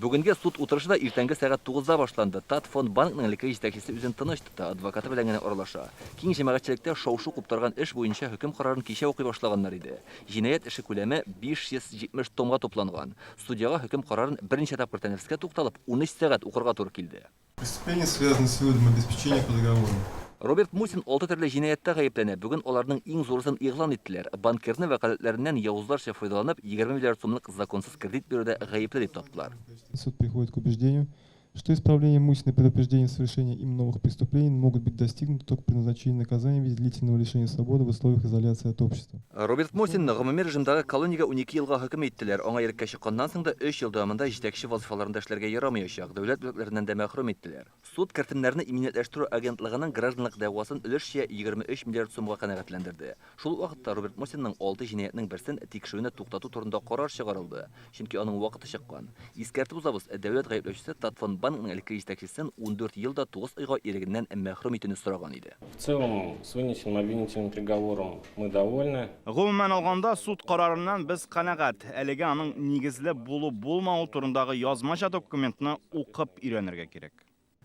Бүгінге суд утырышы да иртәнге сәгать 9-да башланды. Татфон банкның элекке җитәкчесе үзен тыныч тота, адвокаты белән генә аралаша. Киң җәмәгатьчелектә шау-шу куптарган эш буенча хөкем карарын кичә укый башлаганнар иде. Җинаять эше күләме 570 томга тупланган. Судьяга хөкем карарын берничә тапкыр тәнәфескә тукталып, 13 сәгать укырга туры килде. Преступление связано с выводом обеспечения по договору. Роберт Мусин 6 төрле җинаятьтә гаепләнә. Бүген аларның иң зурысын игълан иттеләр. Банкирны вәкаләтләреннән явызларча файдаланып, 20 миллиард сумлык законсыз кредит бирүдә гаепле дип таптылар. Суд приходит к убеждению, что исправление Мусина и предупреждение совершения им новых преступлений могут быть достигнуты только при назначении наказания в виде длительного лишения свободы в условиях изоляции от общества. Роберт Мусин гомуми режимдагы колониягә 12 елга хөкем иттеләр. Аңа иреккә чыкканнан соң да 3 ел дәвамында җитәкче вазифаларында эшләргә ярамаячак. Дәүләт бүләкләреннән дә мәхрүм иттеләр. Суд кертемнәрне иминиятләштерү агентлыгының гражданлык дәгъвасын өлешчә 23 миллиард сумга канәгатьләндерде. Шул вакытта Роберт Мусинның 6 җинаятьнең берсен тикшерүне туктату турында карар чыгарылды. Чөнки аның вакыты чыккан. Искәртеп узабыз, дәүләт гаепләүчесе Татфон банкның элекке җитәкчесен 14 елда 9 айга ирегеннән мәхрүм итүне сораган иде. В целом, с вынесенным обвинительным приговором мы довольны. Гомумән алганда суд карарыннан без канәгать. Әлегә аның нигезле булу-булмау турындагы язмача документны укып өйрәнергә кирәк.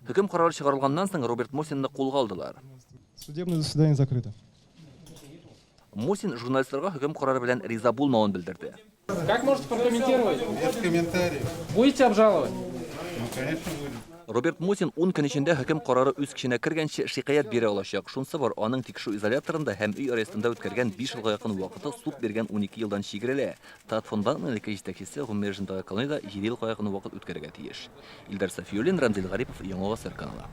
Хөкем карары чыгарылганнан соң Роберт Мусинны кулга алдылар. Судебное заседание закрыто. Мусин журналистларга хөкем карары белән риза булмавын белдерде. Как можете прокомментировать? Без комментариев. Будете обжаловать? Ну, конечно, будем. Роберт Мусин 10 көн эчендә хөкем карары үз көченә кергәнче шикаят бирә алачак. Шунсы бар, аның тикшерү изоляторында һәм өй арестында үткәргән 5 елга якын вакыты суд биргән 12 елдан чигерелә. Татфон банкның элекке җитәкчесе гомуми режимдагы колониядә 7 елга якын вакыт үткәрергә тиеш. Илдар Сафиуллин, Рамзил Гарипов, Яңа Гасыр каналы.